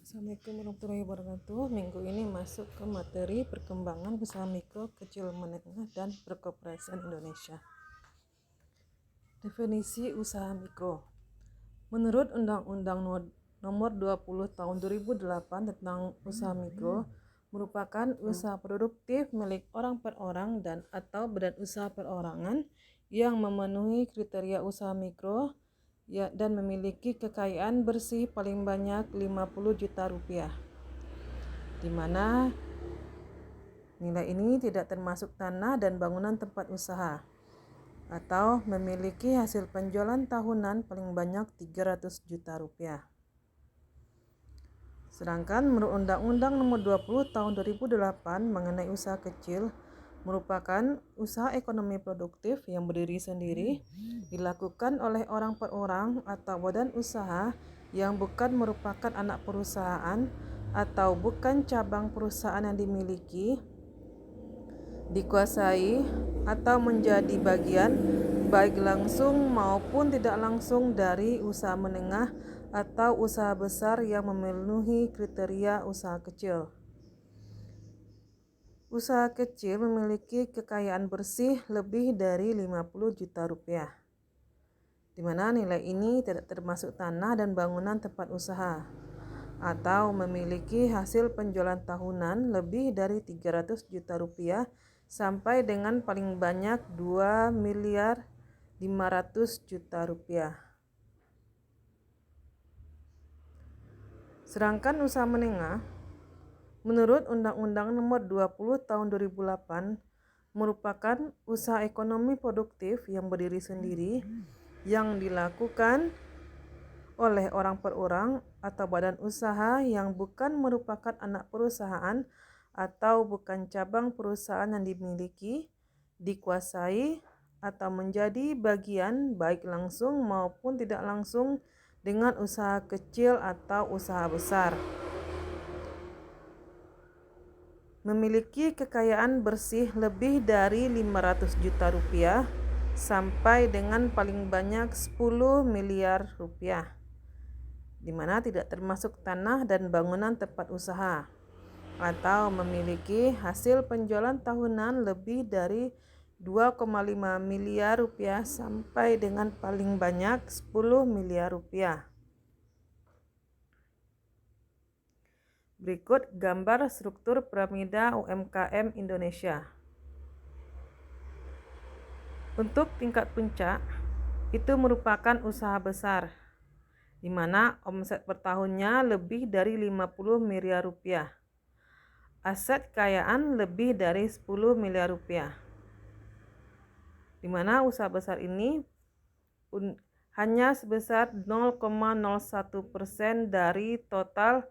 Assalamualaikum warahmatullahi wabarakatuh. Minggu ini masuk ke materi perkembangan usaha mikro, kecil, menengah, dan perkooperasian Indonesia. Definisi usaha mikro. Menurut Undang-Undang Nomor 20 Tahun 2008 tentang usaha mikro, merupakan usaha produktif milik orang per orang dan atau badan usaha perorangan yang memenuhi kriteria usaha mikro dan memiliki kekayaan bersih paling banyak 50 juta rupiah, di mana nilai ini tidak termasuk tanah dan bangunan tempat usaha, atau memiliki hasil penjualan tahunan paling banyak 300 juta rupiah. Sedangkan menurut Undang-Undang Nomor 20 Tahun 2008 mengenai usaha kecil, merupakan usaha ekonomi produktif yang berdiri sendiri, dilakukan oleh orang per orang atau badan usaha yang bukan merupakan anak perusahaan atau bukan cabang perusahaan yang dimiliki, dikuasai, atau menjadi bagian baik langsung maupun tidak langsung dari usaha menengah atau usaha besar yang memenuhi kriteria usaha kecil. Usaha kecil memiliki kekayaan bersih lebih dari 50 juta rupiah, di mana nilai ini tidak termasuk tanah dan bangunan tempat usaha, atau memiliki hasil penjualan tahunan lebih dari 300 juta rupiah sampai dengan paling banyak 2 miliar 500 juta rupiah. Sedangkan usaha menengah, menurut Undang-Undang Nomor 20 Tahun 2008, merupakan usaha ekonomi produktif yang berdiri sendiri yang dilakukan oleh orang per orang atau badan usaha yang bukan merupakan anak perusahaan atau bukan cabang perusahaan yang dimiliki, dikuasai, atau menjadi bagian baik langsung maupun tidak langsung dengan usaha kecil atau usaha besar. Memiliki kekayaan bersih lebih dari 500 juta rupiah sampai dengan paling banyak 10 miliar rupiah, di mana tidak termasuk tanah dan bangunan tempat usaha, atau memiliki hasil penjualan tahunan lebih dari 2,5 miliar rupiah sampai dengan paling banyak 10 miliar rupiah. Berikut gambar struktur piramida UMKM Indonesia. Untuk tingkat puncak, itu merupakan usaha besar, di mana omset per tahunnya lebih dari 50 miliar rupiah. Aset kekayaan lebih dari 10 miliar rupiah. Di mana usaha besar ini hanya sebesar 0,01% dari total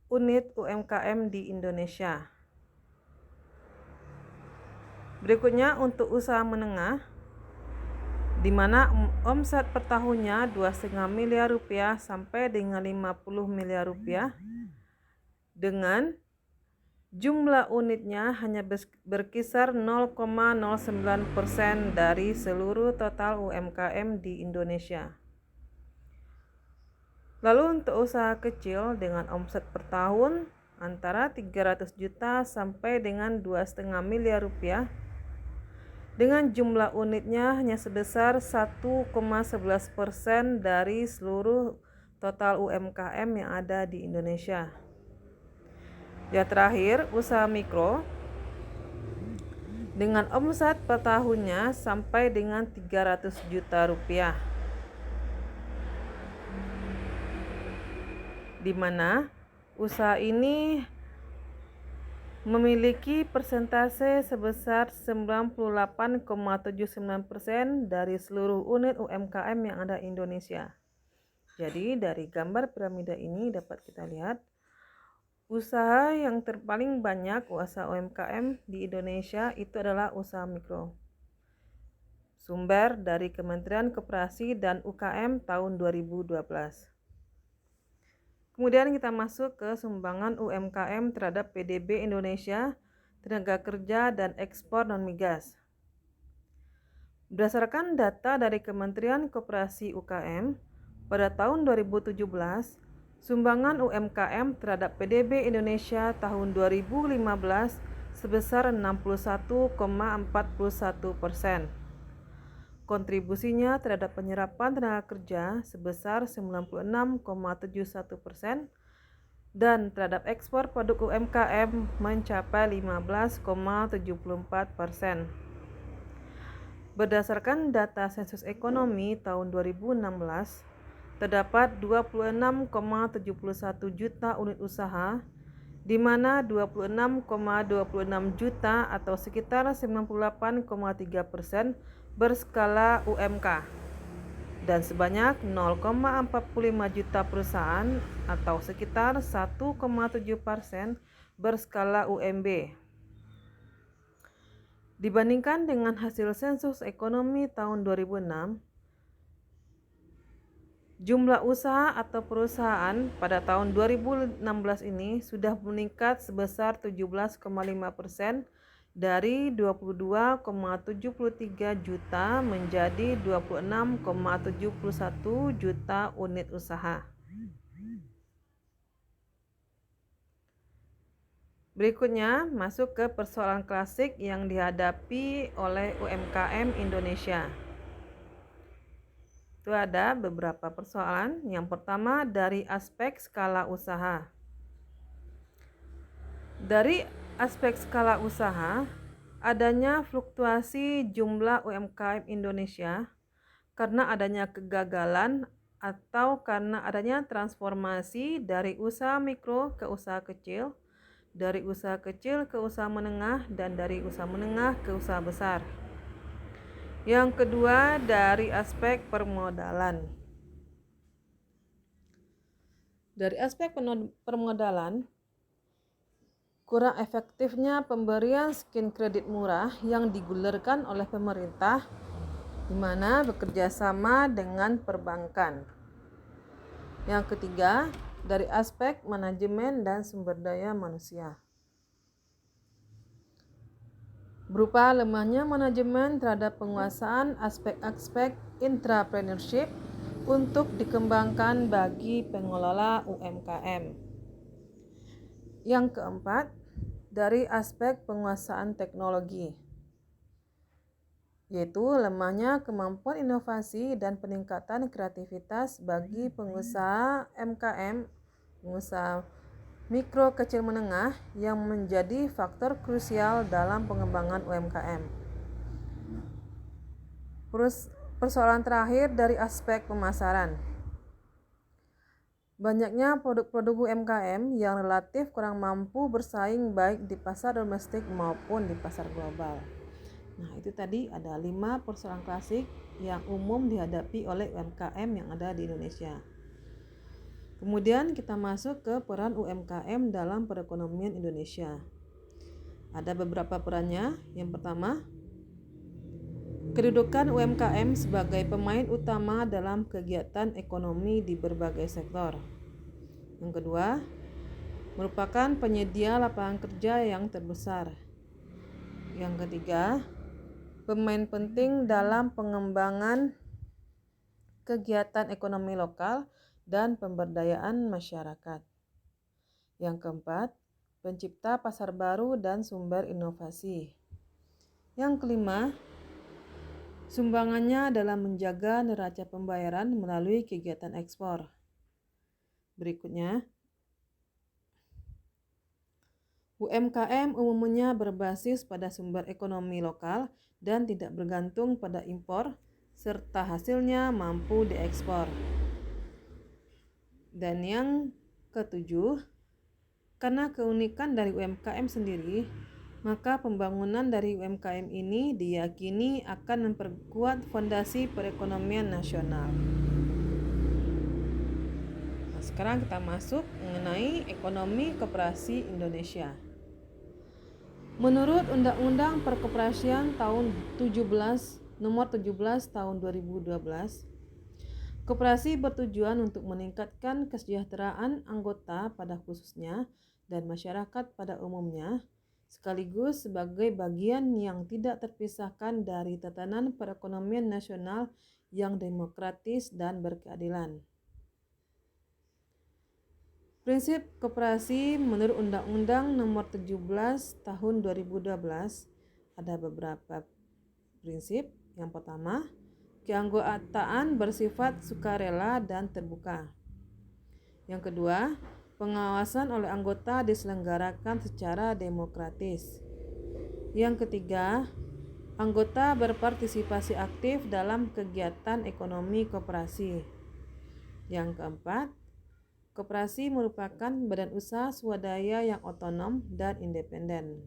unit UMKM di Indonesia. Berikutnya untuk usaha menengah, di mana omset per tahunnya 2,5 miliar rupiah sampai dengan 50 miliar rupiah, dengan jumlah unitnya hanya berkisar 0,09% dari seluruh total UMKM di Indonesia. Lalu untuk usaha kecil dengan omset per tahun antara 300 juta sampai dengan 2,5 miliar rupiah, dengan jumlah unitnya hanya sebesar 1,11% dari seluruh total UMKM yang ada di Indonesia. Yang terakhir, usaha mikro dengan omset per tahunnya sampai dengan 300 juta rupiah, di mana usaha ini memiliki persentase sebesar 98,79% dari seluruh unit UMKM yang ada di Indonesia. Jadi dari gambar piramida ini dapat kita lihat usaha yang terpaling banyak usaha UMKM di Indonesia itu adalah usaha mikro. Sumber dari Kementerian Koperasi dan UKM tahun 2012. Kemudian kita masuk ke sumbangan UMKM terhadap PDB Indonesia, tenaga kerja, dan ekspor non-migas. Berdasarkan data dari Kementerian Koperasi UKM, pada tahun 2017, Sumbangan UMKM terhadap PDB Indonesia tahun 2015 sebesar 61,41%. Kontribusinya terhadap penyerapan tenaga kerja sebesar 96,71% dan terhadap ekspor produk UMKM mencapai 15,74%. Berdasarkan data sensus ekonomi tahun 2016, terdapat 26,71 juta unit usaha, di mana 26,26 juta atau sekitar 98,3% berskala UMK dan sebanyak 0,45 juta perusahaan atau sekitar 1,7% berskala UMB. Dibandingkan dengan hasil sensus ekonomi tahun 2006, jumlah usaha atau perusahaan pada tahun 2016 ini sudah meningkat sebesar 17,5% dari 22,73 juta menjadi 26,71 juta unit usaha. Berikutnya masuk ke persoalan klasik yang dihadapi oleh UMKM Indonesia. Itu ada beberapa persoalan. Yang pertama dari aspek skala usaha. Dari aspek skala usaha, adanya fluktuasi jumlah UMKM Indonesia karena adanya kegagalan atau karena adanya transformasi dari usaha mikro ke usaha kecil, dari usaha kecil ke usaha menengah, dan dari usaha menengah ke usaha besar. Yang kedua dari aspek permodalan. Dari aspek permodalan, kurang efektifnya pemberian skim kredit murah yang digulirkan oleh pemerintah, di mana bekerja sama dengan perbankan. Yang ketiga, dari aspek manajemen dan sumber daya manusia. Berupa lemahnya manajemen terhadap penguasaan aspek-aspek intrapreneurship untuk dikembangkan bagi pengelola UMKM. Yang keempat, dari aspek penguasaan teknologi, yaitu lemahnya kemampuan inovasi dan peningkatan kreativitas bagi pengusaha MKM, pengusaha mikro kecil menengah yang menjadi faktor krusial dalam pengembangan UMKM. Persoalan terakhir dari aspek pemasaran. Banyaknya produk-produk UMKM yang relatif kurang mampu bersaing baik di pasar domestik maupun di pasar global. Nah, itu tadi ada 5 persoalan klasik yang umum dihadapi oleh UMKM yang ada di Indonesia. Kemudian kita masuk ke peran UMKM dalam perekonomian Indonesia. Ada beberapa perannya. Yang pertama, kedudukan UMKM sebagai pemain utama dalam kegiatan ekonomi di berbagai sektor. Yang kedua, merupakan penyedia lapangan kerja yang terbesar. Yang ketiga, pemain penting dalam pengembangan kegiatan ekonomi lokal dan pemberdayaan masyarakat. Yang keempat, pencipta pasar baru dan sumber inovasi. Yang kelima, sumbangannya dalam menjaga neraca pembayaran melalui kegiatan ekspor. Berikutnya, UMKM umumnya berbasis pada sumber ekonomi lokal dan tidak bergantung pada impor, serta hasilnya mampu diekspor. Dan yang ketujuh, karena keunikan dari UMKM sendiri, maka pembangunan dari UMKM ini diyakini akan memperkuat fondasi perekonomian nasional. Nah, sekarang kita masuk mengenai ekonomi koperasi Indonesia. Menurut Undang-Undang Perkoperasian tahun nomor 17 tahun 2012, koperasi bertujuan untuk meningkatkan kesejahteraan anggota pada khususnya dan masyarakat pada umumnya, sekaligus sebagai bagian yang tidak terpisahkan dari tatanan perekonomian nasional yang demokratis dan berkeadilan. Prinsip koperasi menurut Undang-Undang Nomor 17 Tahun 2012 ada beberapa prinsip. Yang pertama, keanggotaan bersifat sukarela dan terbuka. Yang kedua, pengawasan oleh anggota diselenggarakan secara demokratis. Yang ketiga, anggota berpartisipasi aktif dalam kegiatan ekonomi koperasi. Yang keempat, koperasi merupakan badan usaha swadaya yang otonom dan independen.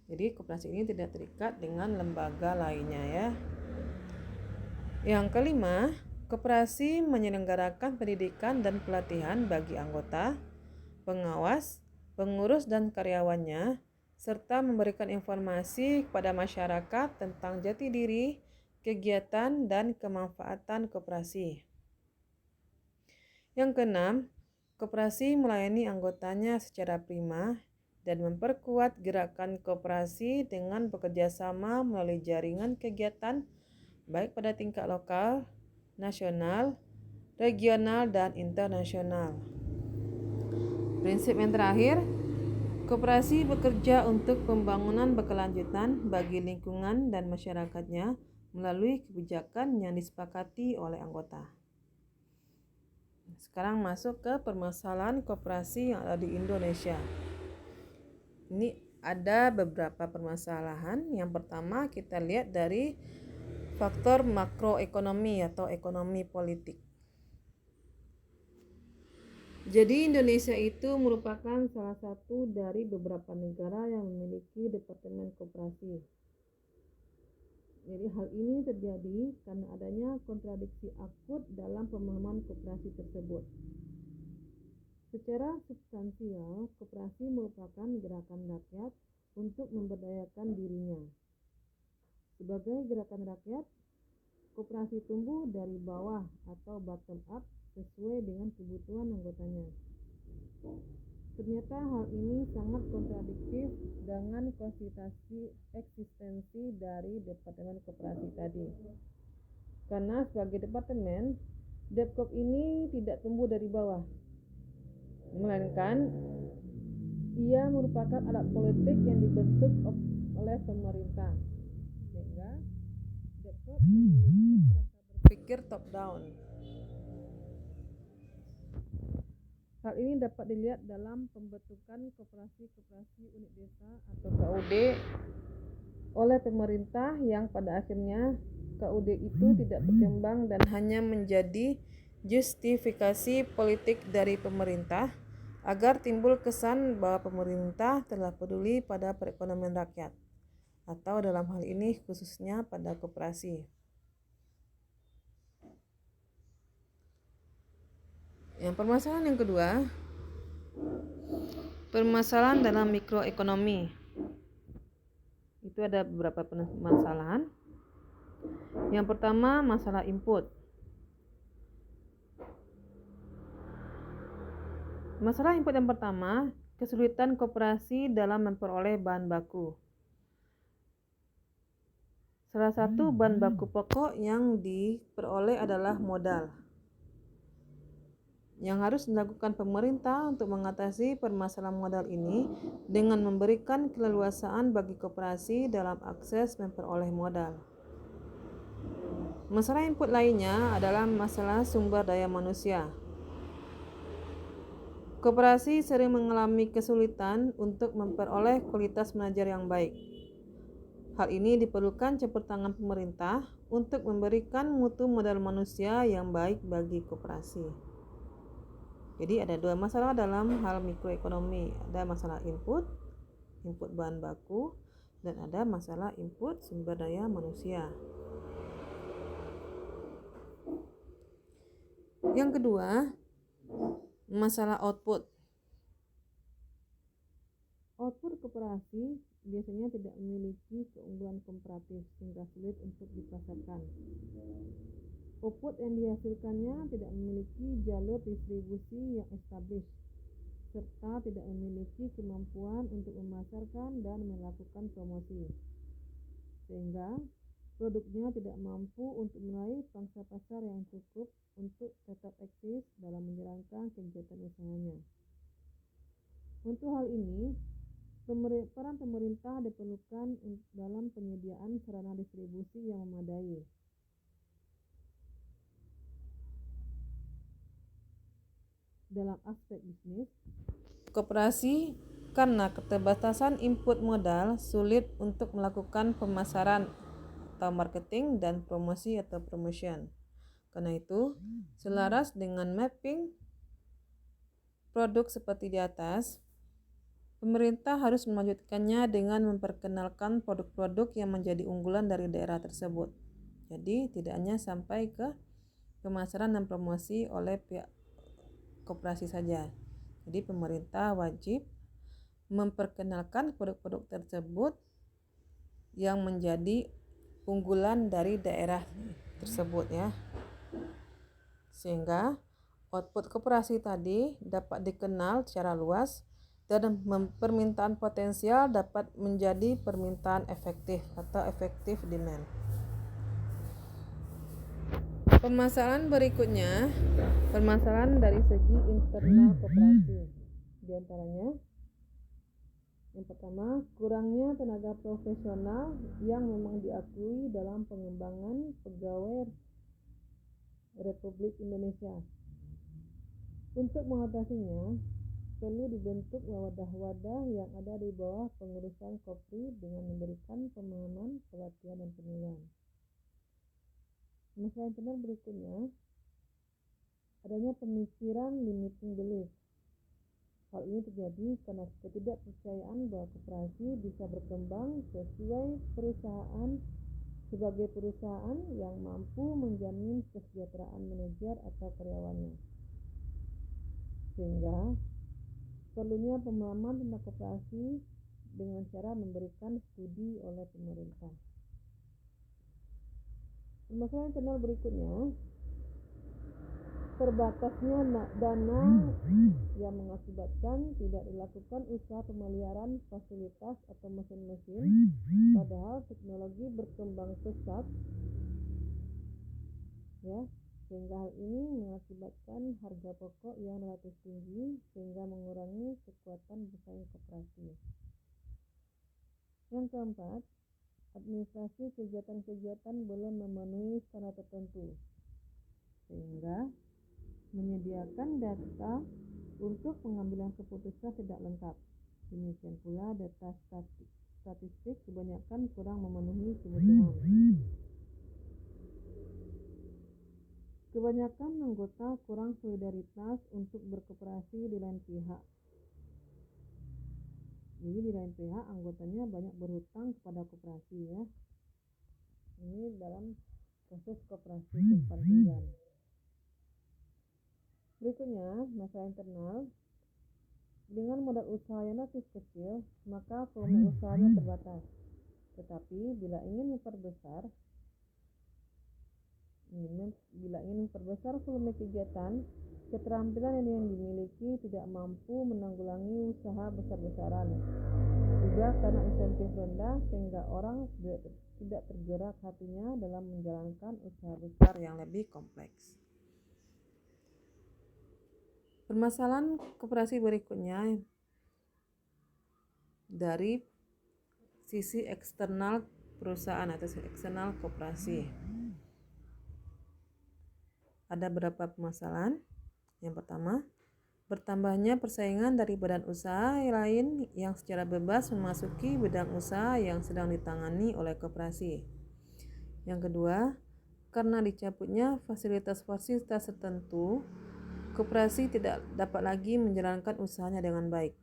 Jadi koperasi ini tidak terikat dengan lembaga lainnya ya. Yang kelima, koperasi menyelenggarakan pendidikan dan pelatihan bagi anggota, pengawas, pengurus dan karyawannya, serta memberikan informasi kepada masyarakat tentang jati diri, kegiatan, dan kemanfaatan koperasi. Yang keenam, koperasi melayani anggotanya secara prima dan memperkuat gerakan koperasi dengan bekerja sama melalui jaringan kegiatan baik pada tingkat lokal, nasional, regional, dan internasional. Prinsip yang terakhir, koperasi bekerja untuk pembangunan berkelanjutan bagi lingkungan dan masyarakatnya melalui kebijakan yang disepakati oleh anggota. Sekarang masuk ke permasalahan koperasi yang ada di Indonesia. Ini ada beberapa permasalahan. Yang pertama kita lihat dari faktor makroekonomi atau ekonomi politik. Jadi Indonesia itu merupakan salah satu dari beberapa negara yang memiliki departemen koperasi. Jadi hal ini terjadi karena adanya kontradiksi akut dalam pemahaman koperasi tersebut. Secara substansial, koperasi merupakan gerakan rakyat untuk memberdayakan dirinya. Sebagai gerakan rakyat, koperasi tumbuh dari bawah atau bottom up sesuai dengan kebutuhan anggotanya. Ternyata hal ini sangat kontradiktif dengan konstitusi eksistensi dari Departemen Koperasi tadi. Karena sebagai departemen, Depkop ini tidak tumbuh dari bawah, melainkan ia merupakan alat politik yang dibentuk oleh pemerintah, sehingga Depkop memiliki kerangka berpikir top down. Hal ini dapat dilihat dalam pembentukan koperasi-koperasi unit desa atau KUD oleh pemerintah yang pada akhirnya KUD itu tidak berkembang dan hanya menjadi justifikasi politik dari pemerintah agar timbul kesan bahwa pemerintah telah peduli pada perekonomian rakyat, atau dalam hal ini khususnya pada koperasi. Yang permasalahan yang kedua, permasalahan dalam mikroekonomi. Itu ada beberapa permasalahan. Yang pertama, masalah input. Masalah input yang pertama, kesulitan koperasi dalam memperoleh bahan baku. Salah satu bahan baku pokok yang diperoleh adalah modal, yang harus dilakukan pemerintah untuk mengatasi permasalahan modal ini dengan memberikan keleluasaan bagi koperasi dalam akses memperoleh modal. Masalah input lainnya adalah masalah sumber daya manusia. Koperasi sering mengalami kesulitan untuk memperoleh kualitas mengajar yang baik. Hal ini diperlukan campur tangan pemerintah untuk memberikan mutu modal manusia yang baik bagi koperasi. Jadi ada dua masalah dalam hal mikroekonomi. Ada masalah input bahan baku, dan ada masalah input sumber daya manusia. Yang kedua, masalah output. Output koperasi biasanya tidak memiliki keunggulan komparatif sehingga sulit untuk dipasarkan. Output yang dihasilkannya tidak memiliki jalur distribusi yang established, serta tidak memiliki kemampuan untuk memasarkan dan melakukan promosi, sehingga produknya tidak mampu untuk meraih pangsa pasar yang cukup untuk tetap eksis dalam menjalankan kegiatan usahanya. Untuk hal ini, peran pemerintah diperlukan dalam penyediaan sarana distribusi yang memadai. Dalam aspek bisnis, koperasi karena keterbatasan input modal sulit untuk melakukan pemasaran atau marketing dan promosi atau promotion. Karena itu, selaras dengan mapping produk seperti di atas, pemerintah harus melanjutkannya dengan memperkenalkan produk-produk yang menjadi unggulan dari daerah tersebut. Jadi, tidak hanya sampai ke pemasaran dan promosi oleh pihak koperasi saja. Jadi, pemerintah wajib memperkenalkan produk-produk tersebut yang menjadi unggulan dari daerah tersebut ya. Sehingga output koperasi tadi dapat dikenal secara luas dan permintaan potensial dapat menjadi permintaan efektif atau effective demand. Permasalahan berikutnya, permasalahan dari segi internal koperasi. Di antaranya, yang pertama, kurangnya tenaga profesional yang memang diakui dalam pengembangan pegawai Republik Indonesia. Untuk mengatasinya, perlu dibentuk wadah-wadah yang ada di bawah pengurusan Kopri dengan memberikan pemahaman, pelatihan, dan penilaian. Masalah internal berikutnya, adanya pemikiran limiting belief. Hal ini terjadi karena ketidakpercayaan bahwa koperasi bisa berkembang sesuai sebagai perusahaan yang mampu menjamin kesejahteraan manajer atau karyawannya. Sehingga perlunya pemahaman tentang koperasi dengan cara memberikan studi oleh pemerintah. Masalah internal berikutnya, terbatasnya dana yang mengakibatkan tidak dilakukan usaha pemeliharaan fasilitas atau mesin-mesin, padahal teknologi berkembang pesat ya, sehingga hal ini mengakibatkan harga pokok yang relatif tinggi sehingga mengurangi kekuatan bersaing koperasi. Yang keempat, administrasi kegiatan-kegiatan belum memenuhi standar tertentu sehingga menyediakan data untuk pengambilan keputusan tidak lengkap. Demikian pula data statistik kebanyakan kurang memenuhi kebutuhan. Kebanyakan anggota kurang solidaritas untuk berkooperasi di lain pihak. Jadi di lain pihak anggotanya banyak berhutang kepada koperasi ya. Ini dalam proses koperasi simpan pinjam. Berikutnya, masalah internal. Dengan modal usaha yang relatif kecil, maka volume usahanya terbatas. Tetapi bila ingin memperbesar volume kegiatan, keterampilan yang dimiliki tidak mampu menanggulangi usaha besar-besaran. Juga karena insentif rendah sehingga orang tidak tergerak hatinya dalam menjalankan usaha besar yang lebih kompleks. Permasalahan koperasi berikutnya dari sisi eksternal perusahaan atau eksternal koperasi. Ada beberapa permasalahan. Yang pertama, bertambahnya persaingan dari badan usaha lain yang secara bebas memasuki bidang usaha yang sedang ditangani oleh koperasi. Yang kedua, karena dicabutnya fasilitas-fasilitas tertentu, koperasi tidak dapat lagi menjalankan usahanya dengan baik.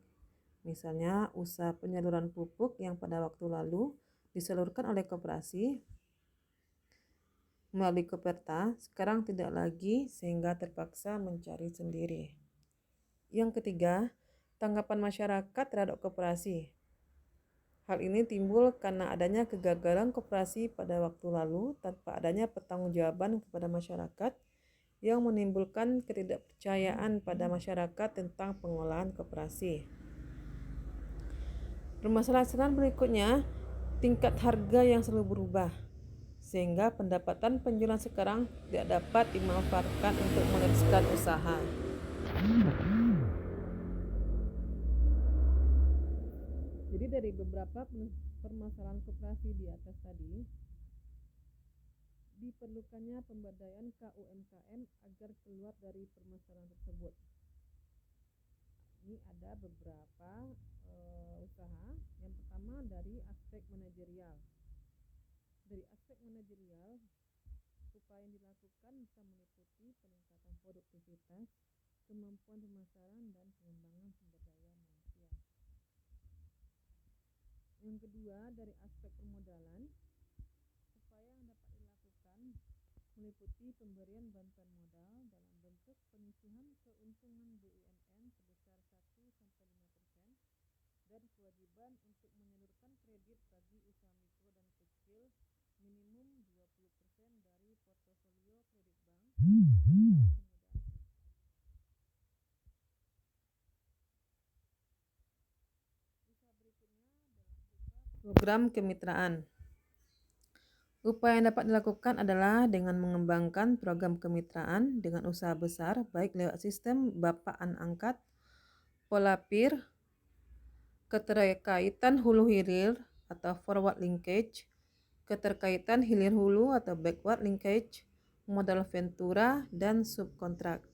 Misalnya, usaha penyaluran pupuk yang pada waktu lalu disalurkan oleh koperasi melalui Koperta, sekarang tidak lagi sehingga terpaksa mencari sendiri. Yang ketiga, tanggapan masyarakat terhadap koperasi. Hal ini timbul karena adanya kegagalan koperasi pada waktu lalu tanpa adanya pertanggungjawaban kepada masyarakat yang menimbulkan ketidakpercayaan pada masyarakat tentang pengolahan koperasi. Permasalahan berikutnya, tingkat harga yang selalu berubah sehingga pendapatan penjualan sekarang tidak dapat dimanfaatkan untuk meneruskan usaha. Jadi dari beberapa permasalahan koperasi di atas tadi, diperlukannya pemberdayaan KUMKM agar keluar dari permasalahan tersebut. Ini ada beberapa usaha. Yang pertama dari aspek manajerial. Dari aspek manajerial, upaya yang dilakukan bisa meliputi peningkatan produktivitas, kemampuan pemasaran, dan pengembangan sumber daya manusia. Yang kedua, dari aspek permodalan, upaya yang dapat dilakukan meliputi pemberian bantuan modal dalam bentuk penyisihan keuntungan BUMN sebesar 1-5% dan kewajiban untuk menyalurkan kredit bagi usaha mikro dan kecil minimum 20% dari portofolio kredit bank serta kemudahan usaha berikutnya adalah program kemitraan. Upaya yang dapat dilakukan adalah dengan mengembangkan program kemitraan dengan usaha besar, baik lewat sistem bapaan angkat, pola peer, keterkaitan hulu hilir atau forward linkage, keterkaitan hilir hulu atau backward linkage, modal ventura, dan subkontrak.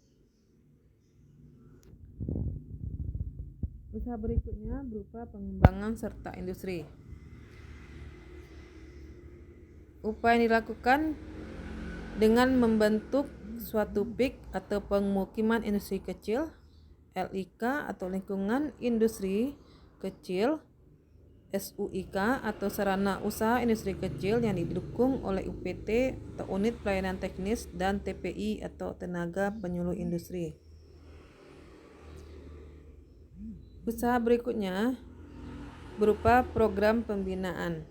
Usaha berikutnya berupa pengembangan serta industri. Upaya yang dilakukan dengan membentuk suatu PIK atau pemukiman industri kecil, LIK atau lingkungan industri kecil, SUIK atau sarana usaha industri kecil yang didukung oleh UPT atau unit pelayanan teknis dan TPI atau tenaga penyuluh industri. Usaha berikutnya berupa program pembinaan.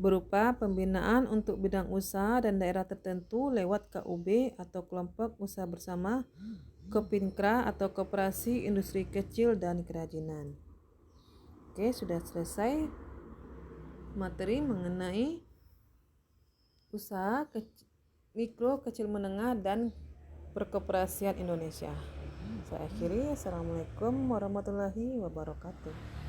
Berupa pembinaan untuk bidang usaha dan daerah tertentu lewat KUB atau kelompok usaha bersama, Kopinkra atau koperasi industri kecil dan kerajinan. Oke, sudah selesai materi mengenai usaha mikro, kecil, menengah, dan perkoperasian Indonesia. Saya akhiri. Assalamualaikum warahmatullahi wabarakatuh.